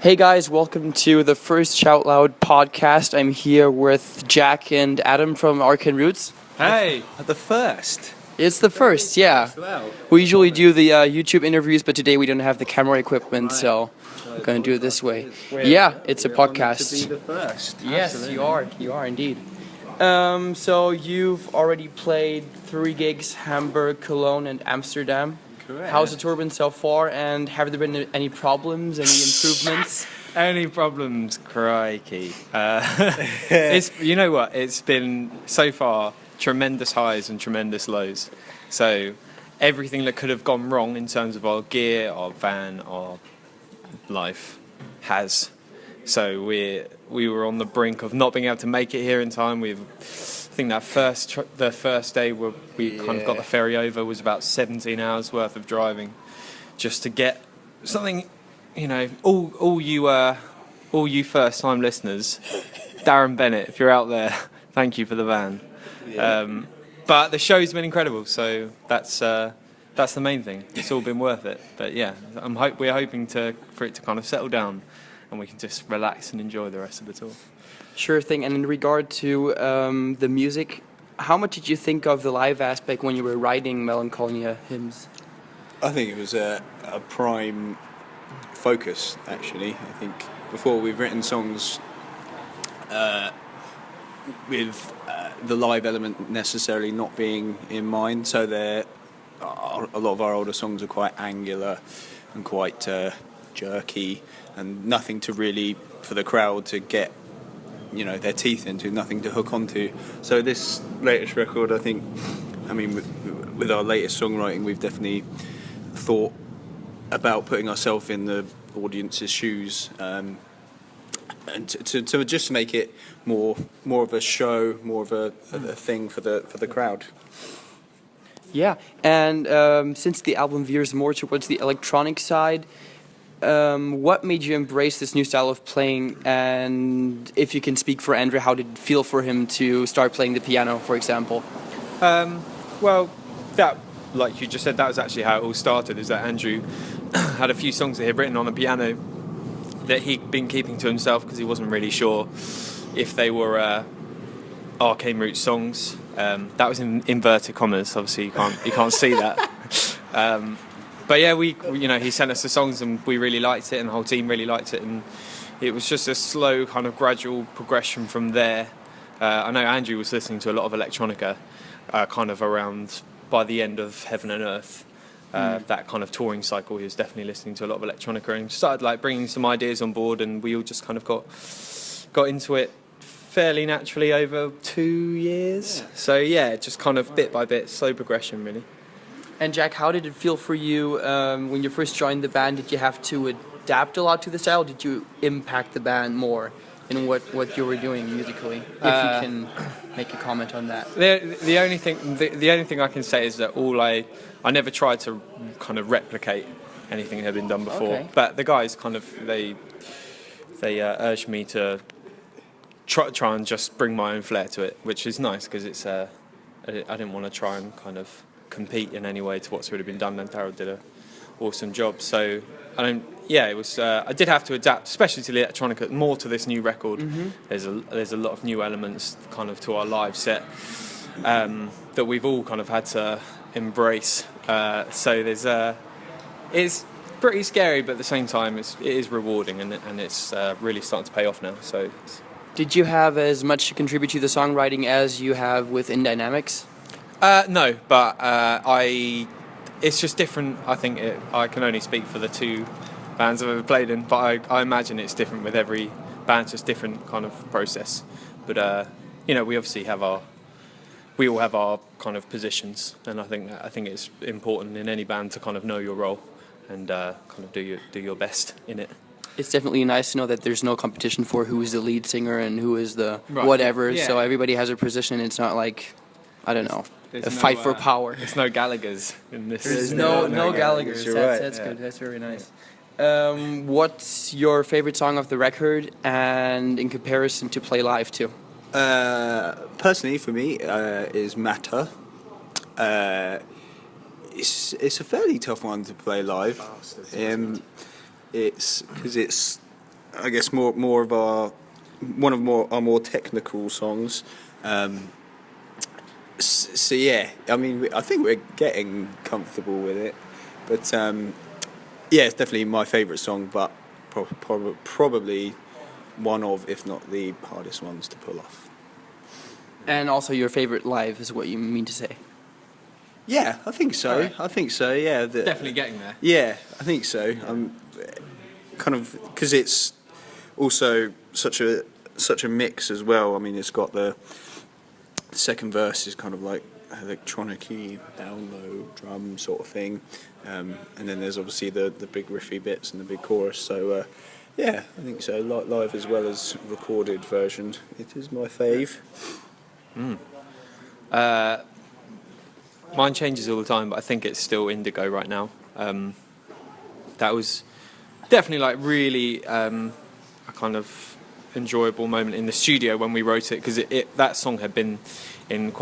Hey guys, welcome to the first Shout Loud podcast. I'm here with Jack and Adam from Arcane Roots. Hey, the first. It's the first, yeah. We usually do the YouTube interviews, but today we don't have the camera equipment, so we're going to do it this way. Yeah, it's a podcast. To be the first. Yes, Absolutely. you are indeed. So you've already played 3 gigs, Hamburg, Cologne, and Amsterdam. Correct. How's the tour been so far, and have there been any problems, any improvements? Any problems? Crikey. You know what? It's been, so far, tremendous highs and tremendous lows. So everything that could have gone wrong in terms of our gear, our van, our life has. So we were on the brink of not being able to make it here in time. I think that the first day where we kind of got the ferry over was about 17 hours worth of driving, just to get something. You know, all you first time listeners, Darren Bennett, if you're out there, thank you for the van. Yeah. But the show's been incredible, so that's the main thing. It's all been worth it. But yeah, we're hoping for it to kind of settle down, and we can just relax and enjoy the rest of the tour. Sure thing. And in regard to the music, how much did you think of the live aspect when you were writing Melancholia Hymns? I think it was a prime focus, actually. I think before we've written songs with the live element necessarily not being in mind, so a lot of our older songs are quite angular and quite jerky, and nothing to really for the crowd to get their teeth into, nothing to hook onto. So this latest record, with our latest songwriting, we've definitely thought about putting ourselves in the audience's shoes, and to just make it more of a show, more of a thing for the crowd. Yeah, and since the album veers more towards the electronic side, what made you embrace this new style of playing? And if you can speak for Andrew, how did it feel for him to start playing the piano, for example? Well, that, like you just said, that was actually how it all started, is that Andrew had a few songs that he'd written on the piano that he'd been keeping to himself because he wasn't really sure if they were Arcane Roots songs. That was in inverted commas, obviously you can't see that. But yeah, he sent us the songs and we really liked it, and the whole team really liked it, and it was just a slow kind of gradual progression from there. I know Andrew was listening to a lot of electronica kind of around by the end of Heaven and Earth. That kind of touring cycle, he was definitely listening to a lot of electronica and started bringing some ideas on board, and we all just kind of got into it fairly naturally over 2 years. So yeah, just kind of bit by bit, slow progression really. And Jack, how did it feel for you when you first joined the band? Did you have to adapt a lot to the style? Did you impact the band more in what you were doing musically? If you can make a comment on that. The only thing I can say is that I never tried to kind of replicate anything that had been done before. Okay. But the guys kind of they urged me to try and just bring my own flair to it, which is nice because it's I didn't want to try and kind of compete in any way to what's already been done, and Darryl did an awesome job. So it was. I did have to adapt, especially to the electronica, more to this new record. Mm-hmm. There's a lot of new elements kind of to our live set that we've all kind of had to embrace. So it's pretty scary, but at the same time, it is rewarding, and it's really starting to pay off now. So. Did you have as much to contribute to the songwriting as you have with In Dynamics? No, but it's just different. I think I can only speak for the 2 bands I've ever played in, but I imagine it's different with every band. It's just different kind of process. But we obviously we all have our kind of positions, and I think it's important in any band to kind of know your role and kind of do your best in it. It's definitely nice to know that there's no competition for who is the lead singer and who is the whatever. Yeah. So everybody has a position. It's not like, I don't know, a fight for power. There's no Gallaghers in this. There's no Gallaghers. That's good. That's very nice. What's your favorite song of the record, and in comparison to play live too? Personally, for me, is Matter. It's a fairly tough one to play live. It's because it's I guess more of our more technical songs. So yeah, I mean, I think we're getting comfortable with it, but yeah, it's definitely my favourite song, but probably one of, if not the hardest ones to pull off. And also your favorite live is what you mean to say. Yeah, I think so. Right. I think so. Yeah, Definitely getting there. Yeah, I think so. I'm kind of, because it's also such a mix as well. I mean, it's got the second verse is kind of like electronic-y, down low drum sort of thing, and then there's obviously the big riffy bits and the big chorus. So yeah, I think so. Live as well as recorded version, it is my fave. Mine changes all the time, but I think it's still Indigo right now. That was definitely like really a kind of enjoyable moment in the studio when we wrote it, because that song had been in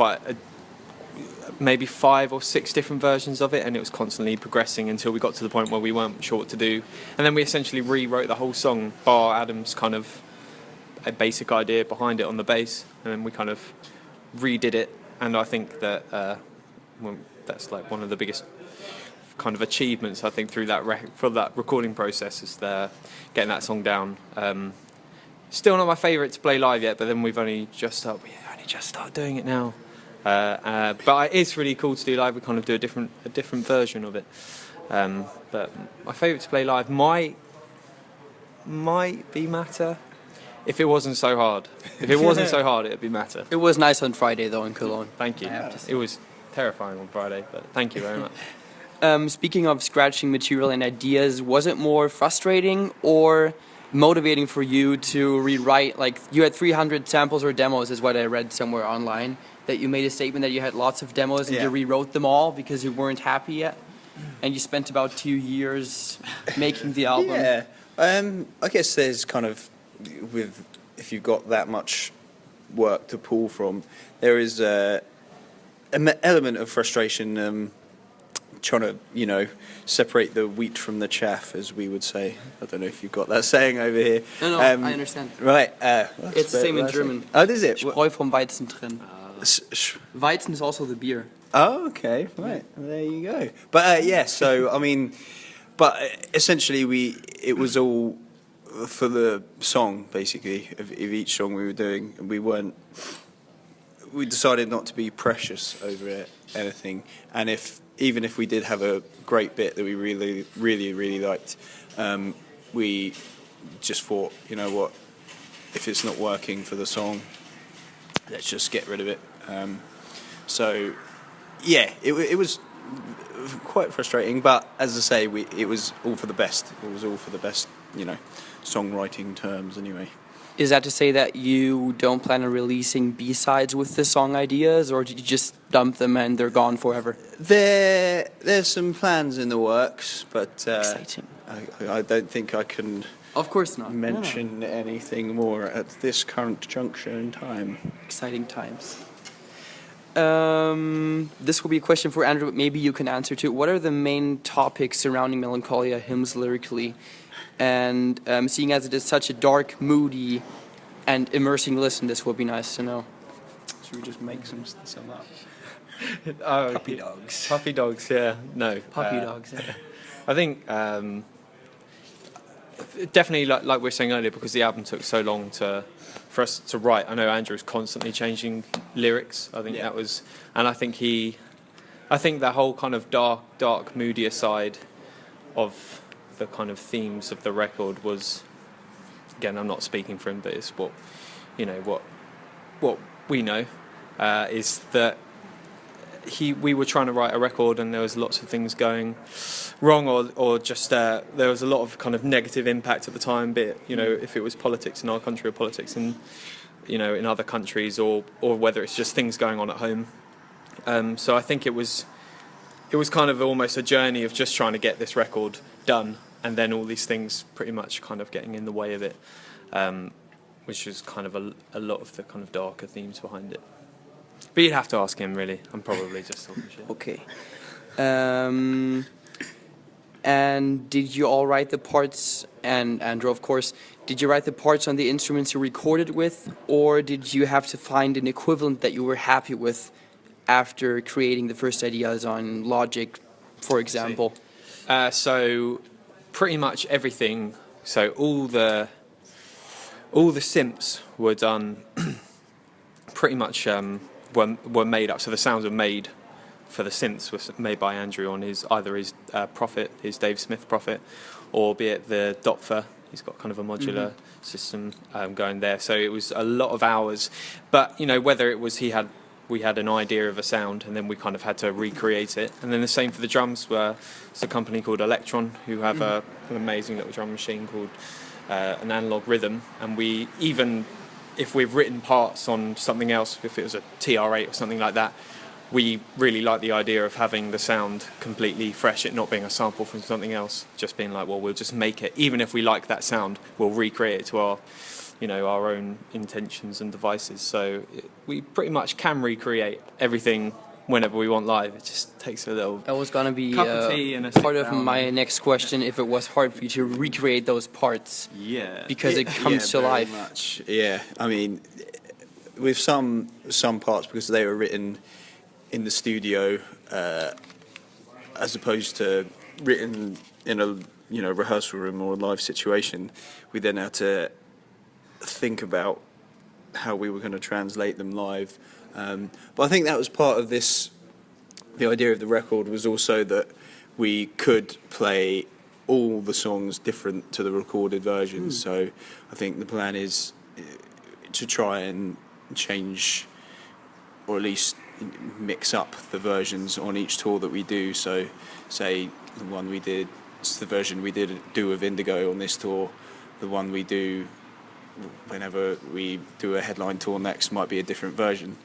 maybe 5 or 6 different versions of it, and it was constantly progressing until we got to the point where we weren't sure what to do, and then we essentially rewrote the whole song bar Adam's kind of a basic idea behind it on the bass, and then we kind of redid it. And I think that that's like one of the biggest kind of achievements I think through that for that recording process, is getting that song down. Still not my favourite to play live yet, but then we only just started doing it now. But it's really cool to do live. We kind of do a different version of it. But my favourite to play live might be Matter. If it wasn't so hard. If it wasn't so hard, it'd be Matter. It was nice on Friday though in Cologne. Thank you. It was terrifying on Friday, but thank you very much. Speaking of scratching material and ideas, was it more frustrating or motivating for you to rewrite? Like, you had 300 samples or demos is what I read somewhere online, that you made a statement that you had lots of demos and you rewrote them all because you weren't happy yet, and you spent about 2 years making the album. Yeah, I guess there's kind of, if you've got that much work to pull from, there is an element of frustration trying to, separate the wheat from the chaff, as we would say. I don't know if you've got that saying over here. No, I understand. Right. It's the same in German. Oh, is it? Spreu vom Weizen trennen. Weizen is also the beer. Oh, okay. Right. There you go. But yeah, so, I mean, but essentially it was all for the song, basically, of each song we were doing. We decided not to be precious over anything, and even if we did have a great bit that we really, really, really liked, we just thought, you know what, if it's not working for the song, let's just get rid of it. So, yeah, it was quite frustrating, but as I say, it was all for the best. It was all for the best, songwriting terms anyway. Is that to say that you don't plan on releasing B-sides with the song ideas, or did you just dump them and they're gone forever? There's some plans in the works, but Exciting. I don't think I can Of course not. mention anything more at this current juncture in time. Exciting times. This will be a question for Andrew, but maybe you can answer too. What are the main topics surrounding Melancholia Hymns lyrically? And seeing as it is such a dark, moody, and immersing listen, this will be nice to know. Should we just make some up? Puppy dogs. Puppy dogs, yeah. No. Puppy dogs. Yeah. I think definitely, like we were saying earlier, because the album took so long for us to write. I know Andrew was constantly changing lyrics. I think that was, and I think that whole kind of dark, moodier side of the kind of themes of the record was, again, I'm not speaking for him, but it's what we know is that we were trying to write a record and there was lots of things going wrong, or just there was a lot of kind of negative impact at the time, be it, if it was politics in our country or politics in in other countries, or whether it's just things going on at home. So I think it was kind of almost a journey of just trying to get this record done, and then all these things pretty much kind of getting in the way of it, which was kind of a lot of the kind of darker themes behind it. But you'd have to ask him, really. I'm probably just talking shit. Okay. And did you all write the parts, and Andrew, of course, did you write the parts on the instruments you recorded with, or did you have to find an equivalent that you were happy with after creating the first ideas on Logic, for example? So pretty much everything, so all the synths were done pretty much were made up. So the sounds were made for the synths was made by Andrew on either his Prophet, his Dave Smith Prophet, or be it the Dopfer. He's got kind of a modular system going there. So it was a lot of hours. But, whether it was we had an idea of a sound and then we kind of had to recreate it. And then the same for the drums. It's a company called Electron who have an amazing little drum machine called an analog rhythm. And if we've written parts on something else, if it was a TR8 or something like that, we really like the idea of having the sound completely fresh, it not being a sample from something else, just being like, well, we'll just make it. Even if we like that sound, we'll recreate it to our own intentions and devices. So we pretty much can recreate everything whenever we want live. It just takes a little. That was gonna be cup of tea and a part of my next question. If it was hard for you to recreate those parts, because it comes to life. Much. Yeah, I mean, with some parts, because they were written in the studio, as opposed to written in a rehearsal room or a live situation, we then had to think about how we were going to translate them live. But I think that was part of this. The idea of the record was also that we could play all the songs different to the recorded versions. So I think the plan is to try and change, or at least mix up the versions on each tour that we do. So, say it's the version we do of Indigo on this tour. The one we do whenever we do a headline tour next might be a different version.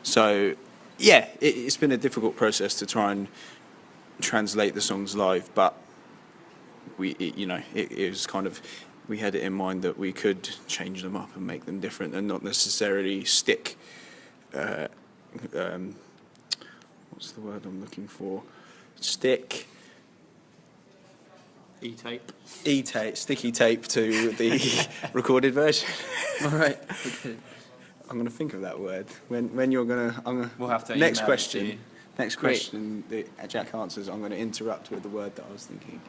So, yeah, it's been a difficult process to try and translate the songs live, but it was kind of, we had it in mind that we could change them up and make them different and not necessarily stick. What's the word I'm looking for? Stick. Sticky tape to the recorded version. All right. Okay. I'm going to think of that word. When you're going to... We'll have to next email it to you. question. Next question that Jack answers, I'm going to interrupt with the word that I was thinking.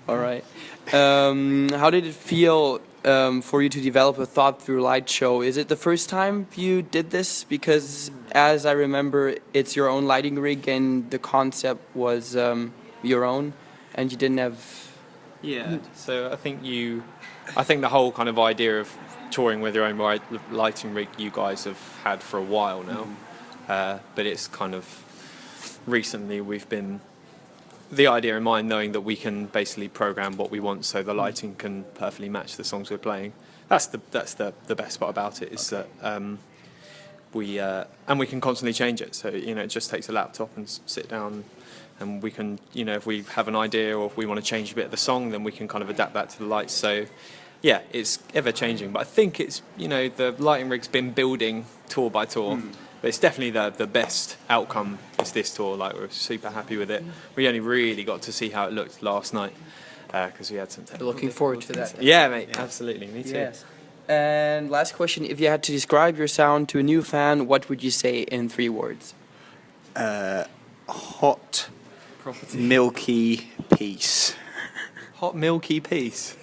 All right. How did it feel for you to develop a thought-through light show? Is it the first time you did this? Because as I remember, it's your own lighting rig and the concept was your own, and you didn't have... Yeah, so I think the whole kind of idea of touring with your own lighting rig you guys have had for a while now, but it's kind of recently we've been the idea in mind, knowing that we can basically program what we want so the lighting can perfectly match the songs we're playing. That's the best part about it, is that we can constantly change it. So it just takes a laptop and sit down, and we can if we have an idea or if we want to change a bit of the song, then we can kind of adapt that to the lights. So yeah, it's ever changing, but I think it's the lighting rig's been building tour by tour. But it's definitely the best outcome is this tour. Like, we're super happy with it. We only really got to see how it looked last night because we had some. Looking forward to that. Yeah, mate. Yeah. Absolutely. Me too. Yes. And last question: if you had to describe your sound to a new fan, what would you say in 3 words? Hot, milky piece. Hot milky piece.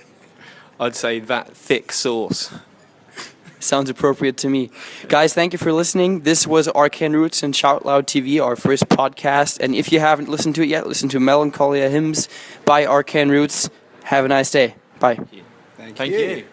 I'd say that thick sauce. Sounds appropriate to me. Guys, thank you for listening. This was Arcane Roots and Shout Loud TV, our first podcast. And if you haven't listened to it yet, listen to Melancholia Hymns by Arcane Roots. Have a nice day. Bye. Thank you.